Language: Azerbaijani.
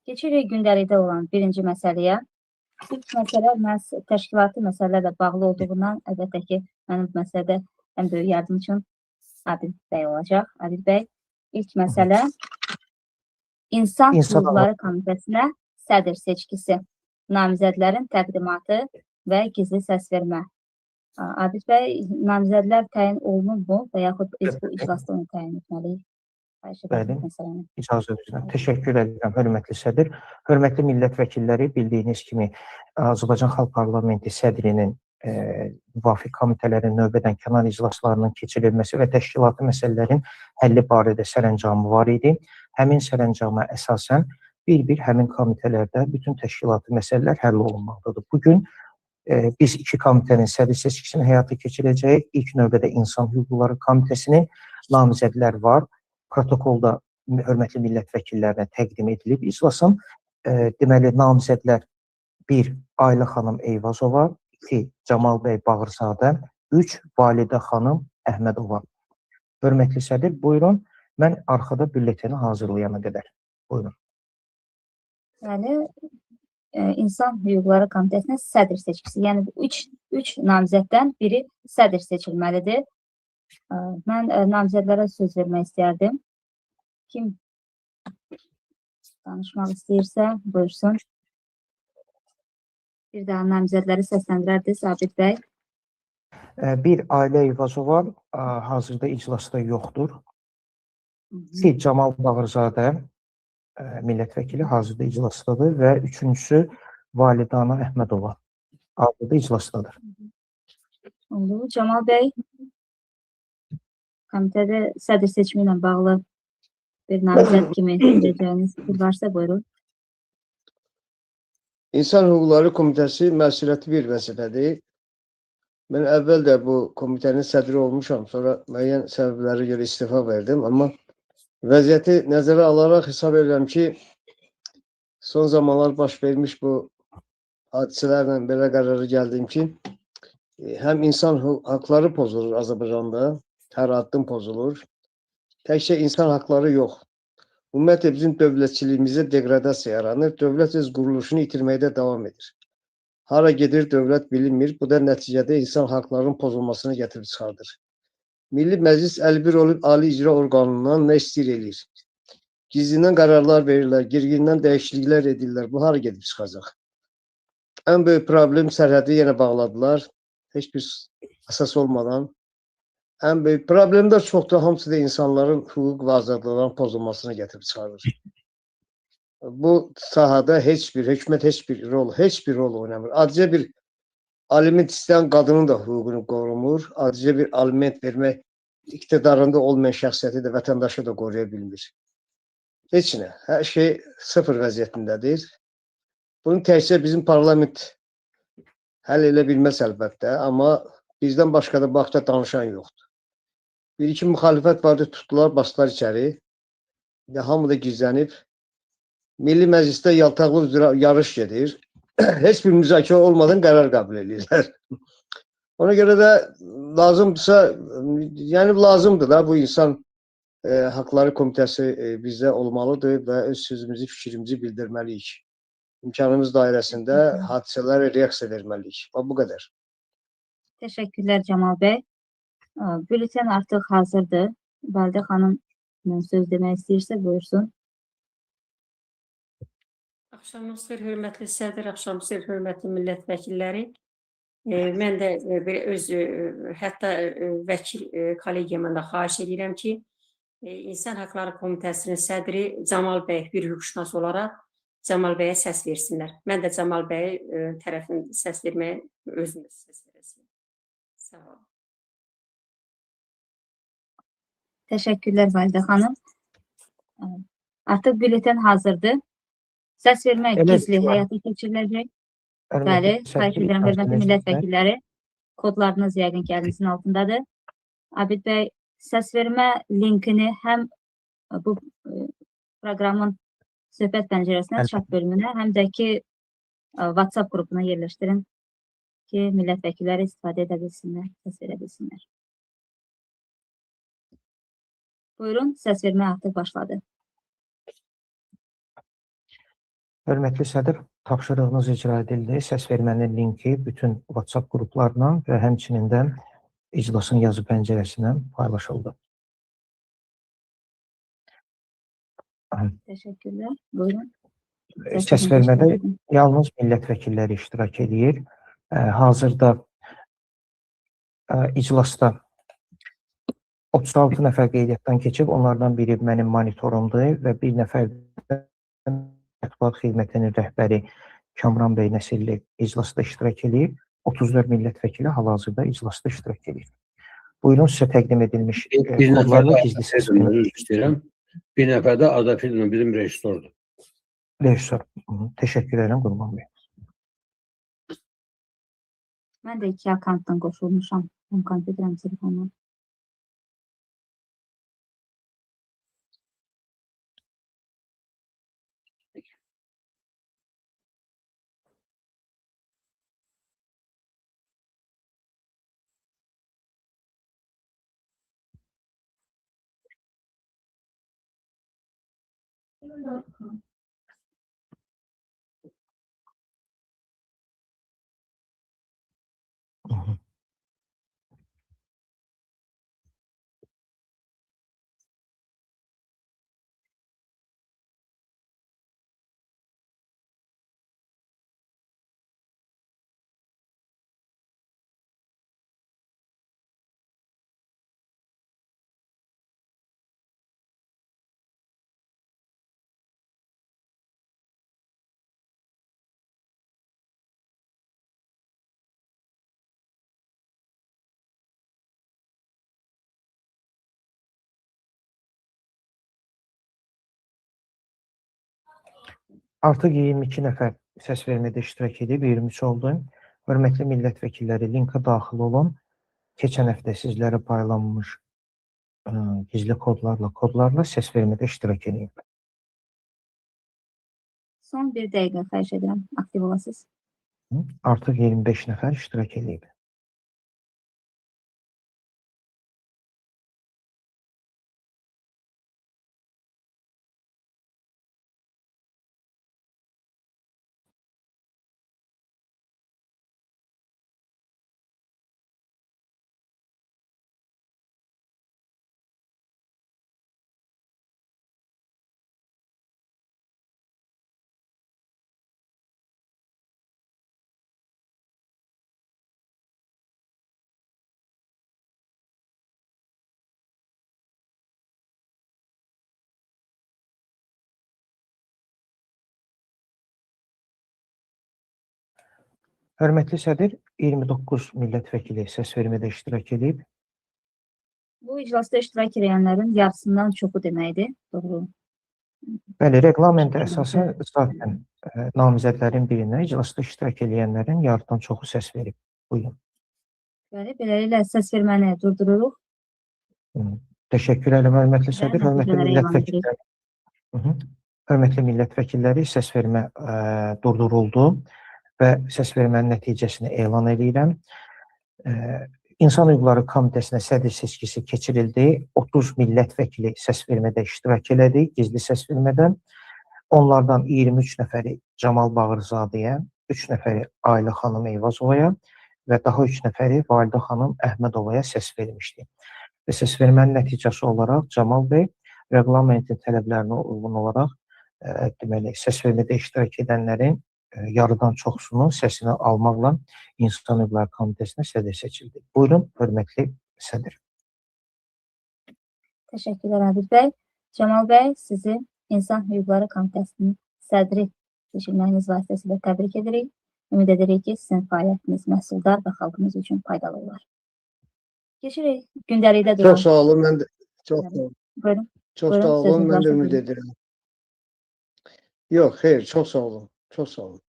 Keçirik gündəlikdə olan birinci məsələyə. İlk məsələ məhz təşkilati məsələlərlə bağlı olduğundan, əlbəttə ki, mənim bu məsələdə ən böyük yardımçım Adil bəy olacaq. Adil bəy, ilk məsələ İnsan Hüquqları Komitəsinə sədr seçkisi, namizədlərin təqdimatı və gizli səsvermə. Adil bəy, namizədlər təyin olunub mu və yaxud biz bu iclasda onu təyin etməliyik? Bəli, icazə verirəm. Təşəkkür edirəm, hörmətli sədr. Hörmətli millət vəkilləri, bildiyiniz kimi Azərbaycan Xalq Parlamenti sədrinin müvafiq komitələrin növbədən kənar iclaslarının keçirilməsi və təşkilati məsələlərin həlli barədə sərəncamı var idi. Həmin sərəncama əsasən bir-bir həmin komitələrdə bütün təşkilati məsələlər həll olunmalıdır. Bugün biz iki komitənin sədr seçkisini həyata keçirəcəyik. İlk növbədə İnsan Hüquqları Komitəsinin namizədlər var. Protokolda hörmətli millət vəkillərinə təqdim edilib iclasın. Deməli, namizədlər 1. Ayla xanım Eyvazova, 2. Camal bəy Bağırzadə, 3. Validə xanım Əhmədova. Hörmətli sədr, buyurun. Mən arxada bülleteni hazırlayana qədər. Buyurun. Yəni, İnsan Hüquqları Komitəsinin sədr seçkisi. Yəni, 3 namizəddən biri sədr seçilməlidir. Mən namizədlərə söz vermək istəyərdim. Kim danışmaq istəyirsə, buyursun. Bir daha namizədləri səsləndirərdiniz, Abid bəy. 1. Ayla Eyvazova hazırda iclasda yoxdur. 2. Camal Bağırzadə millət vəkili hazırda iclasdadır və 3-cüsü Validana Əhmədova hazırda iclasdadır. Camal bəy, komitədə sədr seçimi ilə bağlı bir namizəd kimi edəcəyiniz varsa buyurun. İnsan Hüquqları Komitəsi məsuliyyətli bir vəzifədir. Mən əvvəl də bu komitənin sədri olmuşam, sonra müəyyən səbəblərə görə istifa verdim. Amma vəziyyəti nəzərə alaraq hesab edirəm ki, son zamanlar baş vermiş bu hadisələrlə belə qərara gəldim ki, həm insan haqları pozulur Azərbaycanda, hər addım pozulur. Təkcə insan haqları yox. Ümumiyyətlə bizim dövlətçiliyimizdə deqradasiya yaranır. Dövlət öz quruluşunu itirməkdə davam edir. Hara gedir dövlət bilinmir. Bu da nəticədə insan haqlarının pozulmasını gətirib çıxardır. Milli Məclis 51 olub Ali İcra Orqanından nə istəyir eləyir. Gizlindən qərarlar verirlər, girgindən dəyişikliklər edirlər. Bu hara gedib çıxacaq? Ən böyük problem sərhədi yenə bağladılar. Heç bir əsas olmadan. Ən böyük problem də çoxdur, hamısı da insanların hüquq və azadlıqların pozulmasını gətirib çıxarır. Bu sahada hökumət heç bir rol oynamır. Adicə bir aliment istəyən qadının da hüququnu qorumur. Adicə bir aliment vermək iqtidarında olmayan şəxsiyyəti də, vətəndaşı da qoruya bilmir. Heç nə. Hər şey sıfır vəziyyətindədir. Bunu təkcə bizim parlament həll elə bilməz əlbəttə, amma bizdən başqa da baxça danışan yoxdur. Bir-iki müxalifət vardı, tutdular, basdılar içəri. Hamı da gizlənib. Milli Məclisdə yaltaqlıq üzrə yarış gedir. Heç bir müzakirə olmadan qərar qəbul edirlər. Ona görə də lazımdırsa, yəni lazımdır da bu insan haqları komitəsi bizdə olmalıdır və öz sözümüzü, fikrimizi bildirməliyik. İmkanımız dairəsində hadisələrə reaksiya verməliyik. Bu qədər. Təşəkkürlər Camal bəy. Bülten artıq hazırdır. Validə xanım söz demək istəyirsə buyursun. Axşamınız xeyir, hörmətli sədr, axşamınız xeyir, hörmətli millət vəkilləri. Mən də öz hətta vəkil kollegiyamdan da xahiş edirəm ki, İnsan Haqları Komitəsinin sədri Camal bəy bir hüquqşünas olaraq Camal bəyə səs versinlər. Mən də Camal bəy tərəfini səs verməyə özümüz səs verəsin. Sağ olun. Təşəkkürlər Validə xanım. Artıq bülten hazırdır. Səs vermək gizli həyata keçiriləcək. Bəli, xahiş edirəm hörmətli millət vəkilləri. Kodlarınız yəqin ki əlinizin altındadır. Abid bəy, səs vermə linkini həm bu proqramın söhbət pəncərəsinə, chat bölümünə, həm də ki WhatsApp qrupuna yerləşdirin ki millət vəkilləri istifadə edə bilsinlər, səs verə bilsinlər. Buyurun, səs vermə artıq başladı. Hörmətli sədr, tapşırığınız icra edildi. Səs vermənin linki bütün WhatsApp qruplarla və həmçinin də iclasın yazı pəncərəsindən paylaşıldı. Təşəkkürlər. Buyurun. Səs vermədə yalnız millət vəkilləri iştirak edir. Hazırda iclasda 36 nəfər qeydiyyatdan keçib, onlardan biri mənim monitorumdur və bir nəfər mətbuat xidmətinin rəhbəri Kamran bəy Nəsirli iclasda iştirak edir. 34 millət vəkili hal-hazırda iclasda iştirak edir. Buyurun, sizə təqdim edilmiş kodlarla gizli səs vermək. Bir nəfər də Adafillə bizim rejissordur. Rejissor. Təşəkkür edirəm Qurban bəy. Mən də 2 akkantdan qoşulmuşam. Həm kompüter, həm telefondan. Artıq 22 nəfər səs vermədə iştirak edib, 23 oldu. Hörmətli millət vəkilləri, linka daxil olun. Keçən həftə sizlərə paylanmış gizli kodlarla səs vermədə iştirak edin. Son 1 dəqiqə xahiş edirəm, aktiv olasınız. Artıq 25 nəfər iştirak edib. Hörmətli sədr, 29 millət vəkili səs vermədə iştirak edib. Bu iclasda iştirak edənlərin yarısından çoxu deməkdir. Doğru. Bəli, reglamentə əsasən zaten namizədlərin birinə iclasda iştirak edənlərin yarıdan çoxu səs verib. Buyurun. Bəli, beləliklə səs verməni durdururuq. Təşəkkür edirəm, hörmətli sədr. Nəticələri Hörmətli millət vəkilləri, səs vermə durduruldu və səs vermənin nəticəsini elan edirəm. İnsan Hüquqları Komitəsinə sədr seçkisi keçirildi. 30 millət vəkili səs vermədə iştirak elədi, gizli səs vermədən. Onlardan 23 nəfəri Camal Bağırzadəyə, 3 nəfəri Ailə xanım Eyvazovaya və daha 3 nəfəri Validə xanım Əhmədovaya səs vermişdi. Və səs vermənin nəticəsi olaraq Camal bəy reglamentin tələblərinə uyğun olaraq deməli, səs vermədə iştirak edənlərin yarıdan çoxsunun səsini almaqla İnsan Hüquqları Komitəsinə sədr seçildi. Buyurun, hörmətli sədr. Təşəkkürlər Adil bəy. Camal bəy, sizi İnsan Hüquqları Komitəsinin sədri seçilməyiniz vasitəsilə təbrik edirik. Ümid edirik ki, sizin fəaliyyətiniz məhsuldar və xalqımız üçün faydalı olar. Keçirik gündəlikdə duran. Çox sağ olun, mən də çox sağ olun. Buyurun. Çox sağ olun, mən də ümid edirəm. Yox, xeyr, çox sağ olun. Çox sağ olun.